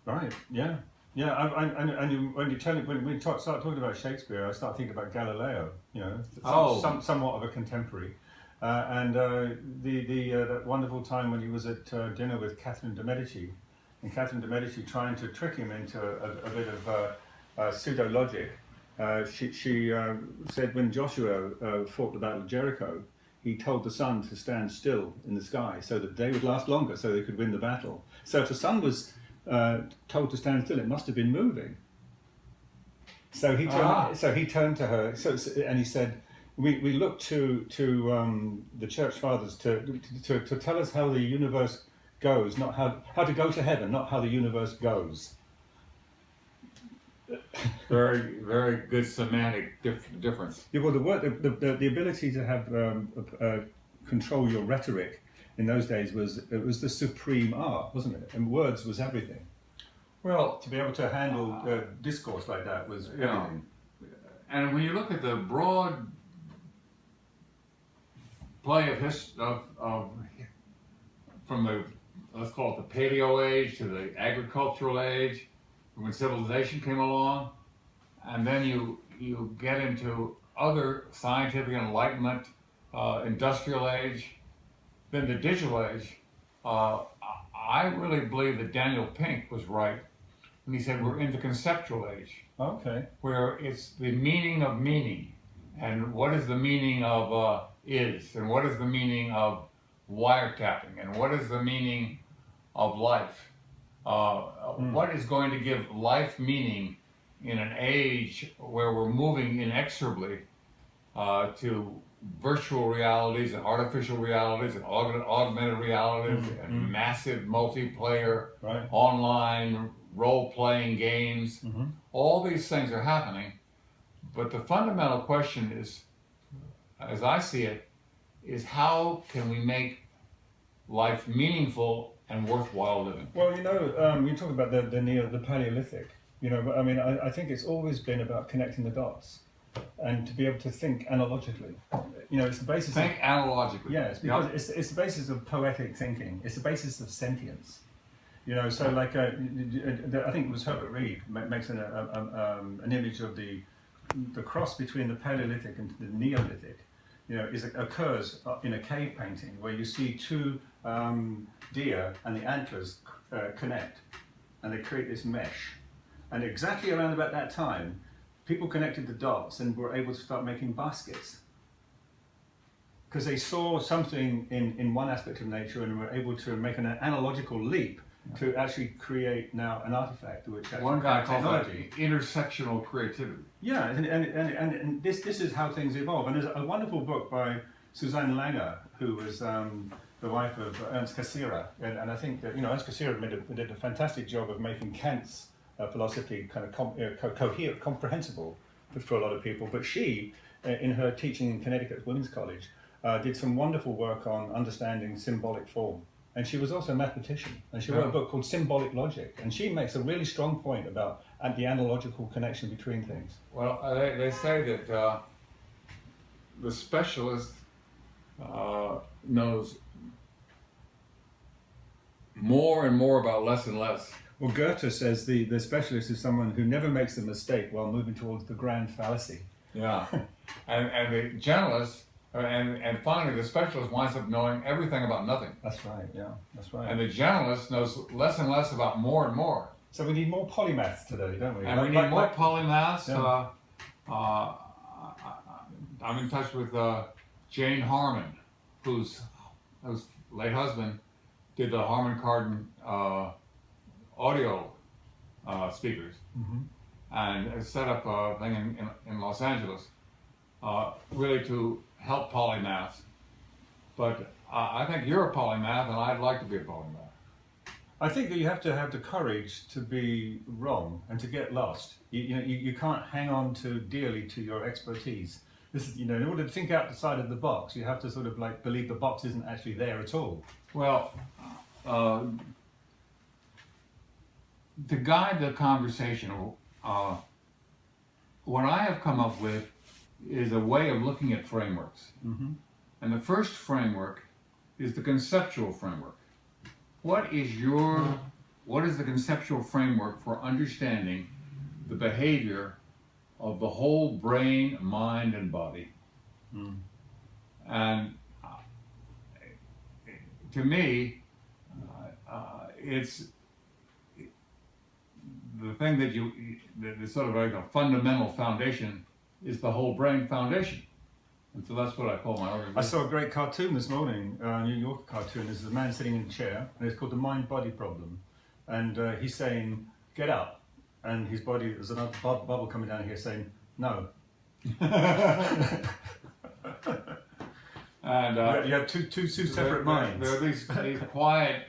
Right. Yeah. Yeah. When you start talking about Shakespeare, I start thinking about Galileo. You know, somewhat of a contemporary, and that wonderful time when he was at dinner with Catherine de Medici, and Catherine de Medici trying to trick him into a bit of pseudo logic. She said when Joshua fought the Battle of Jericho, he told the sun to stand still in the sky so that the day would last longer, so they could win the battle. So if the sun was told to stand still, it must have been moving. So he turned to her. And he said, "We look to the church fathers to tell us how the universe goes, not how to go to heaven, not how the universe goes." Very, very good semantic difference. Yeah, well, the ability to have control your rhetoric in those days was the supreme art, wasn't it? And words was everything. Well, to be able to handle discourse like that was everything. And when you look at the broad play of from the, let's call it the Paleo age to the agricultural age, when civilization came along, and then you get into other scientific enlightenment, industrial age, then the digital age. I really believe that Daniel Pink was right when he said we're in the conceptual age. Okay. Where it's the meaning of meaning, and what is the meaning of is, and what is the meaning of wiretapping, and what is the meaning of life. What is going to give life meaning in an age where we're moving inexorably to virtual realities and artificial realities and augmented realities and massive multiplayer, online role-playing games. All these things are happening, but the fundamental question is, as I see it, is how can we make life meaningful and worthwhile living? Well, you know, you talk about the Paleolithic. You know, I mean, I think it's always been about connecting the dots, and to be able to think analogically. You know, it's the basis. Think analogically. Yes, because it's the basis of poetic thinking. It's the basis of sentience. You know, so like I think it was Herbert Reed makes an image of the cross between the Paleolithic and the Neolithic. You know, occurs in a cave painting where you see two deer and the antlers connect, and they create this mesh. And exactly around about that time, people connected the dots and were able to start making baskets, because they saw something in one aspect of nature and were able to make an analogical leap to actually create now an artifact which actually one guy called that intersectional creativity. Yeah, and this is how things evolve. And there's a wonderful book by Susanne Langer, who was the wife of Ernst Cassirer, and I think that, you know, Ernst Cassirer did a fantastic job of making Kant's philosophy kind of coherent, comprehensible for a lot of people. But she, in her teaching in Connecticut Women's College, did some wonderful work on understanding symbolic form. And she was also a mathematician, and she wrote a book called Symbolic Logic, and she makes a really strong point about the analogical connection between things. Well, they say that the specialist knows more and more about less and less. Well, Goethe says the specialist is someone who never makes a mistake while moving towards the grand fallacy. Yeah, and the generalist, and finally the specialist winds up knowing everything about nothing. That's right, yeah, that's right. And the generalist knows less and less about more and more. So we need more polymaths today, don't we? And we need more polymaths. Yeah. I'm in touch with Jane Harmon, whose late husband did the Harman Kardon audio speakers, and set up a thing in Los Angeles, really to help polymaths. But I think you're a polymath, and I'd like to be a polymath. I think that you have to have the courage to be wrong and to get lost. You can't hang on too dearly to your expertise. This is, you know, in order to think outside of the box, you have to sort of like believe the box isn't actually there at all. Well, to guide the conversation, what I have come up with is a way of looking at frameworks. And the first framework is the conceptual framework. What is your what is the conceptual framework for understanding the behavior of the whole brain, mind, and body? Mm. And to me, it's the thing that is sort of like a fundamental foundation is the whole brain foundation. And so that's what I call my organization. I saw a great cartoon this morning, a New York cartoon. There's a man sitting in a chair, and it's called The Mind-Body Problem. And he's saying, get up. And his body, there's another bubble coming down here saying, no. And you have two separate minds. There are these quiet,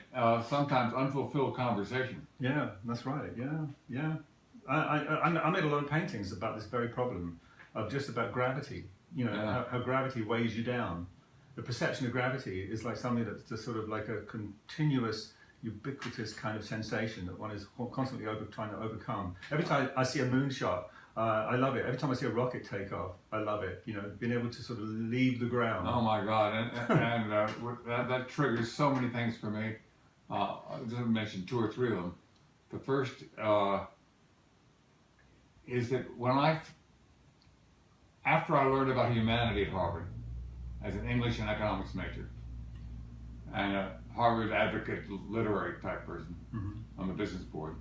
sometimes unfulfilled conversations. Yeah, that's right. Yeah. I made a lot of paintings about this very problem of just about gravity. You know, how gravity weighs you down. The perception of gravity is like something that's just sort of like a continuous, ubiquitous kind of sensation that one is constantly trying to overcome. Every time I see a moonshot, I love it. Every time I see a rocket take off, I love it. You know, being able to sort of leave the ground. Oh my God, and that triggers so many things for me. I'll just mention 2 or 3 of them. The first is that after I learned about humanity at Harvard, as an English and economics major, and a Harvard advocate, literary type person on the business board,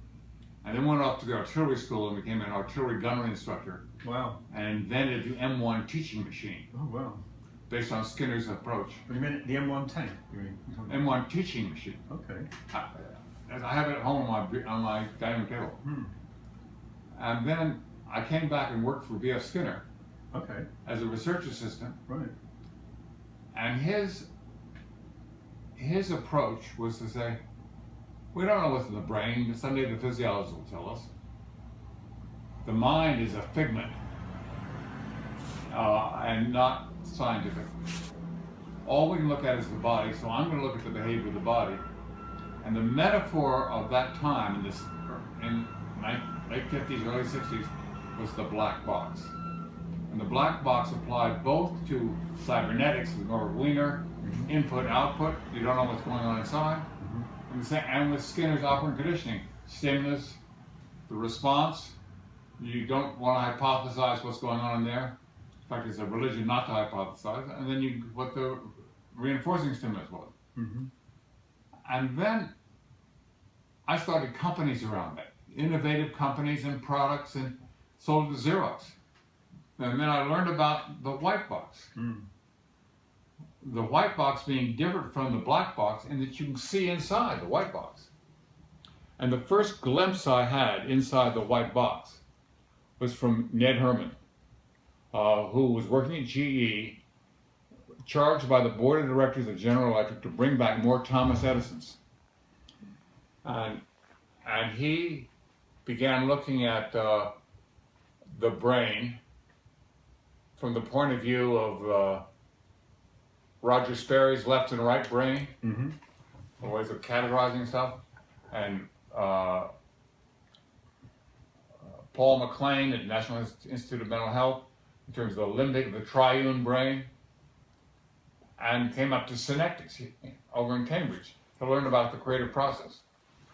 and then went off to the artillery school and became an artillery gunnery instructor. Wow. And invented the M1 teaching machine. Oh, wow. Based on Skinner's approach. What do you mean, the M1 tank? You mean? M1 teaching machine. Okay. I have it at home on my dining room table. And then I came back and worked for B.F. Skinner. Okay. As a research assistant. Right. And his approach was to say, we don't know what's in the brain, but someday the physiologist will tell us. The mind is a figment and not scientific. All we can look at is the body, so I'm going to look at the behavior of the body. And the metaphor of that time in late 50s, early 60s was the black box. And the black box applied both to cybernetics with Norbert Wiener, input, output, you don't know what's going on inside, and with Skinner's operant conditioning, stimulus, the response, you don't want to hypothesize what's going on in there. In fact, it's a religion not to hypothesize, and then what the reinforcing stimulus was. And then I started companies around that, innovative companies and products, and sold to Xerox. And then I learned about the white box. The white box being different from the black box in that you can see inside the white box. And the first glimpse I had inside the white box was from Ned Herman, who was working at GE, charged by the board of directors of General Electric to bring back more Thomas Edisons. And he began looking at the brain from the point of view of Roger Sperry's left and right brain, the ways of categorizing stuff, and Paul MacLean at National Institute of Mental Health in terms of the triune brain, and came up to synectics over in Cambridge to learn about the creative process.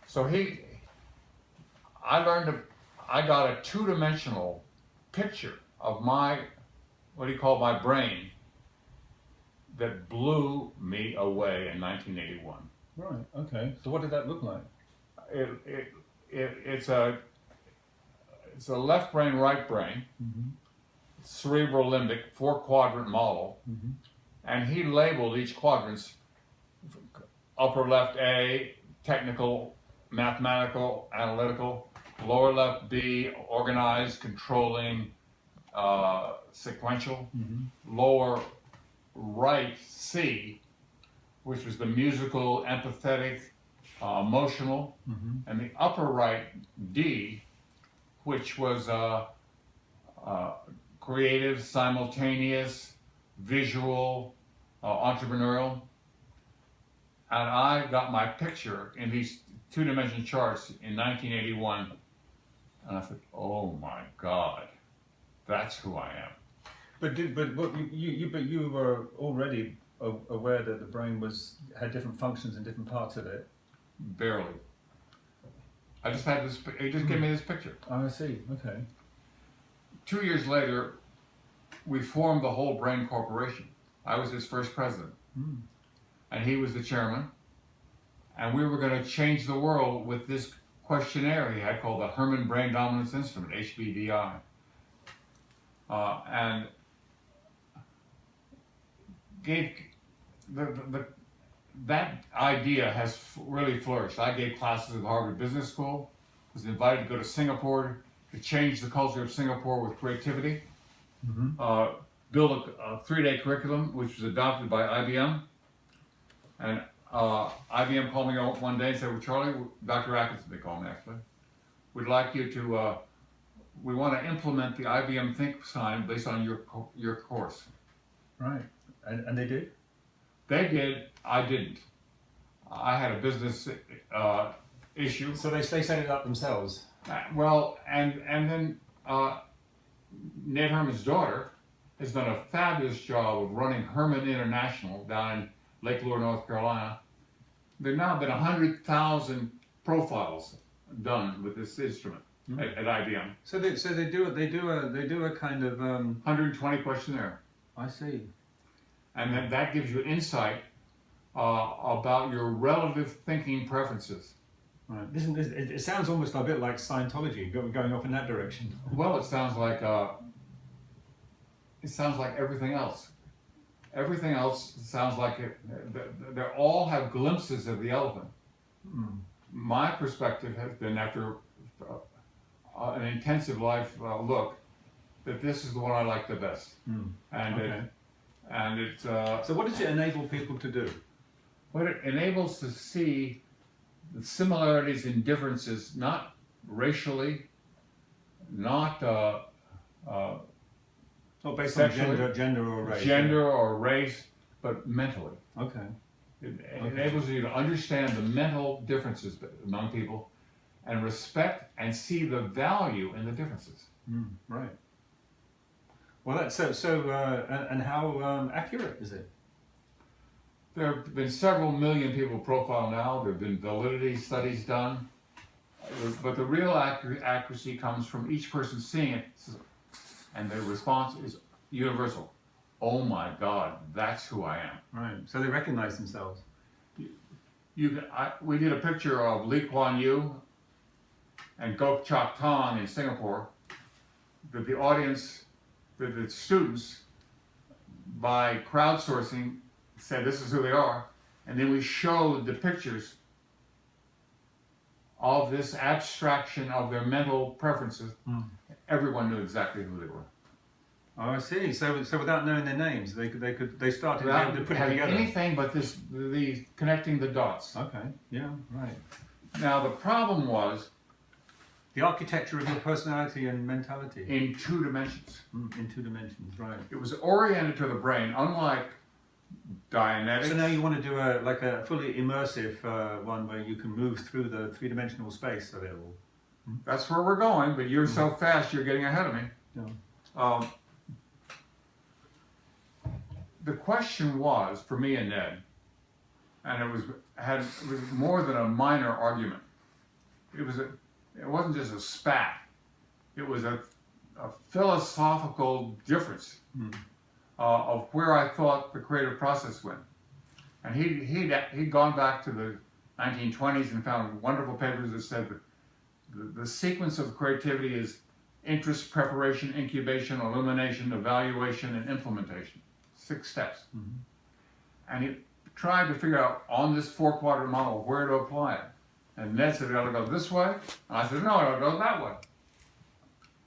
So I got a 2-dimensional picture of my brain that blew me away in 1981. Right. Okay. So what did that look like? It's a left brain, right brain, cerebral limbic 4-quadrant model, and he labeled each quadrant upper left A, technical, mathematical, analytical, lower left B, organized, controlling, sequential, lower right C, which was the musical, empathetic, emotional, and the upper right D, which was creative, simultaneous, visual, entrepreneurial. And I got my picture in these 2-dimensional charts in 1981, and I thought, oh my God, that's who I am. But you were already aware that the brain had different functions in different parts of it. Barely. I just had this. He just gave me this picture. Oh, I see. Okay. 2 years later, we formed the Whole Brain Corporation. I was his first president, and he was the chairman. And we were going to change the world with this questionnaire he had called the Herman Brain Dominance Instrument, HBDI. And gave that idea has really flourished. I gave classes at Harvard Business School, was invited to go to Singapore to change the culture of Singapore with creativity, build a 3-day curriculum which was adopted by IBM. And IBM called me one day and said, well, Charlie, Dr. Atkinson, they call me actually, we'd like you to, we want to implement the IBM Think sign based on your course. Right. And they did? They did, I didn't. I had a business issue. So they set it up themselves? Well, and then Ned Herman's daughter has done a fabulous job of running Herman International down in Lake Lure, North Carolina. There have now been 100,000 profiles done with this instrument at IBM. So they do a kind of 120 questionnaire. I see. And then that gives you insight about your relative thinking preferences. Right. It sounds almost a bit like Scientology, going off in that direction. Well, it sounds like everything else. Everything else sounds like they all have glimpses of the elephant. My perspective has been, after an intensive life look, that this is the one I like the best. And it's so what does it enable people to do? What it enables to see the similarities and differences, not racially, not based sexually, on gender or race. Gender or race, but mentally. Okay. It enables you to understand the mental differences among people and respect and see the value in the differences. Right. Well, that's and how accurate is it? There have been several million people profiled now. There have been validity studies done. But the real accuracy comes from each person seeing it, and the response is universal. Oh my God, that's who I am. Right. So they recognize themselves. We did a picture of Lee Kuan Yew and Gok Chok Tong in Singapore. That the audience, the students, by crowdsourcing, said this is who they are, and then we showed the pictures of this abstraction of their mental preferences. Everyone knew exactly who they were. Oh, I see. So without knowing their names, they started Without to put it having together. anything but the connecting the dots. Okay. Yeah. Right. Now the problem was the architecture of your personality and mentality in 2 dimensions. In 2 dimensions. Right. It was oriented to the brain, unlike Dianetics. So now you want to do a fully immersive one where you can move through the 3-dimensional space of it all. That's where we're going, but you're so fast, you're getting ahead of me. Yeah. The question was, for me and Ned, and it was more than a minor argument. It wasn't just a spat. It was a philosophical difference of where I thought the creative process went. And he'd gone back to the 1920s and found wonderful papers that said that the sequence of creativity is interest, preparation, incubation, illumination, evaluation, and implementation. 6 steps. And he tried to figure out on this 4-quadrant model where to apply it. And Ned said, it ought to go this way. And I said, no, it ought to go that way.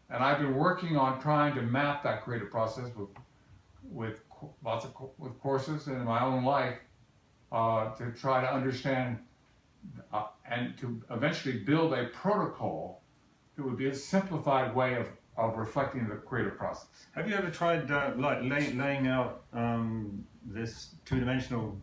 And I've been working on trying to map that creative process with courses and in my own life to try to understand and to eventually build a protocol that would be a simplified way of reflecting the creative process. Have you ever tried laying out this 2-dimensional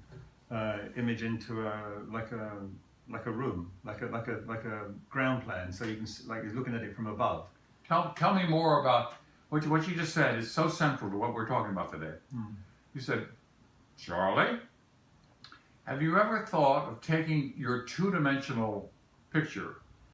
image into like a room, like a ground plan, so you can you're looking at it from above? Tell me more about what you just said. Is so central to what we're talking about today. You said, Charlie, have you ever thought of taking your 2-dimensional picture